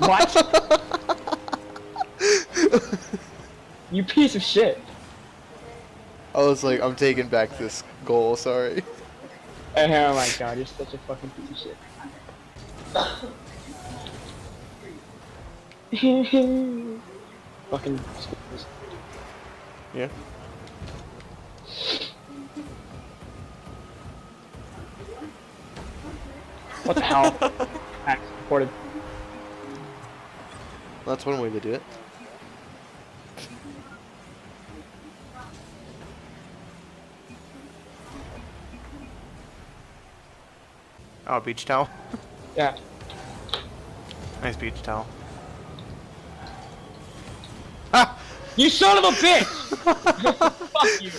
What? You piece of shit. I was like, I'm taking back this goal, sorry. Oh my god, you're such a fucking piece of shit. Fucking schools. Yeah. What the hell? Axe reported. That's one way to do it. Oh, beach towel. Yeah. Nice beach towel. Ah! You son of a bitch! Fuck you.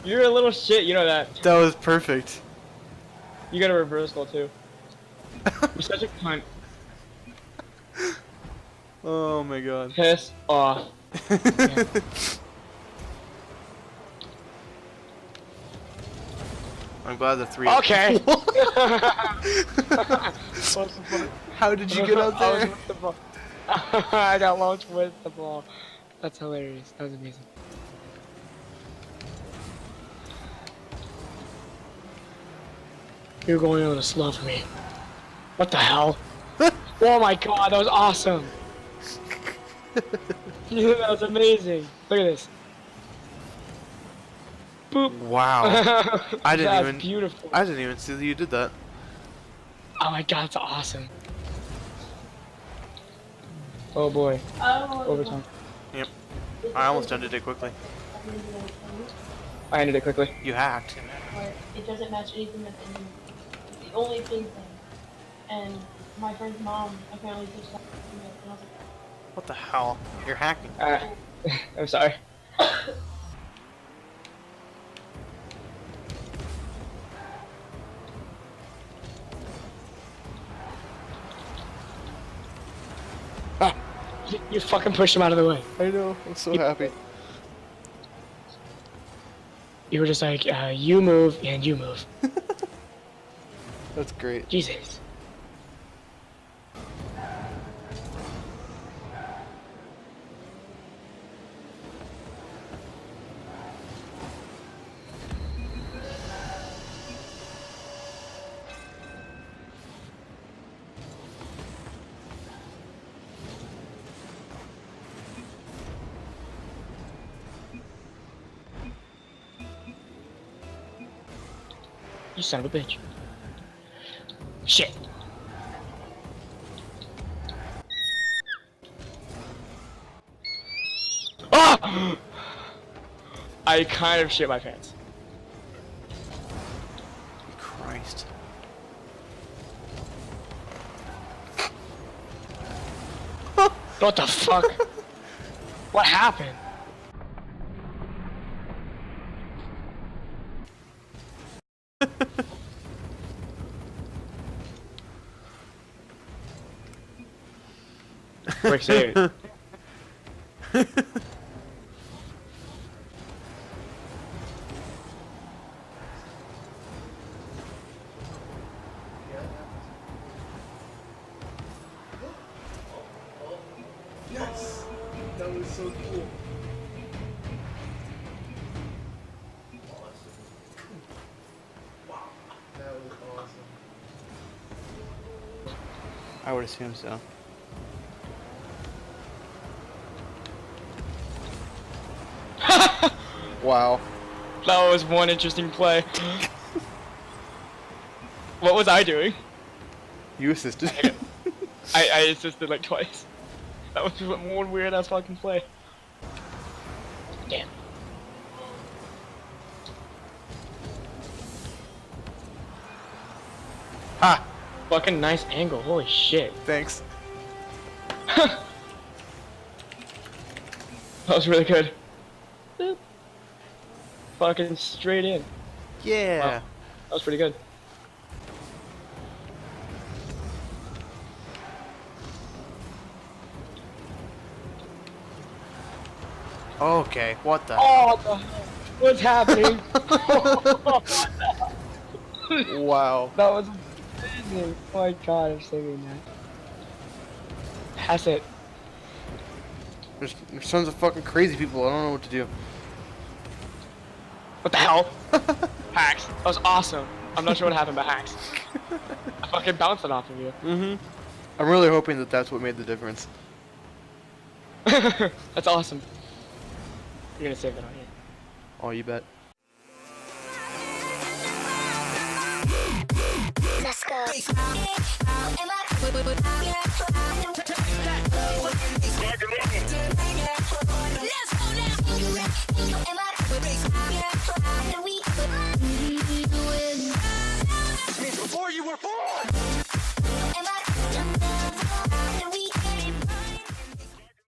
You're a little shit, you know that. That was perfect. You got a reverse goal too. You're such a cunt. Oh my god. Piss off. Yeah. I'm glad the three. Okay. How did you get out I was there? with the ball. I got launched with the ball. That's hilarious. That was amazing. You're going on a slow for me. What the hell? Oh my god, that was awesome. Yeah, that was amazing. Look at this. Boop. Wow. I didn't That's even. beautiful. I didn't even see that you did that. Oh my god, that's awesome. Oh boy. Overtime. Yep. I almost ended it quickly. I ended it quickly. You hacked. It doesn't match anything that they need. It's the only thing. And my friend's mom apparently pitched that to me, and I was like, What the hell? You're hacking. I'm sorry. Ah, you fucking pushed him out of the way. I know. I'm so happy. You were just like, you move and you move. That's great. Jesus. You son of a bitch. Shit. Ah! I kind of shit my pants. Christ. What the fuck? What happened? Quick save. Yes! That was so cool. Wow. That was awesome. I would assume so. Wow. That was one interesting play. What was I doing? You assisted. I assisted like twice. That was one weird ass fucking play. Damn. Ha! Fucking nice angle. Holy shit. Thanks. That was really good. Boop. Fucking straight in. Yeah. Wow. That was pretty good. Okay, what the? Oh, what the hell? What's happening? Wow. That was amazing. Oh my god, I'm saving that. pass it. There's tons of fucking crazy people. I don't know what to do. What the hell? Hacks. That was awesome. I'm not sure what happened, but hacks. I fucking bounced it off of you. Mm-hmm. I'm really hoping that that's what made the difference. That's awesome. You're gonna save that on here. Oh, you bet. Let's go.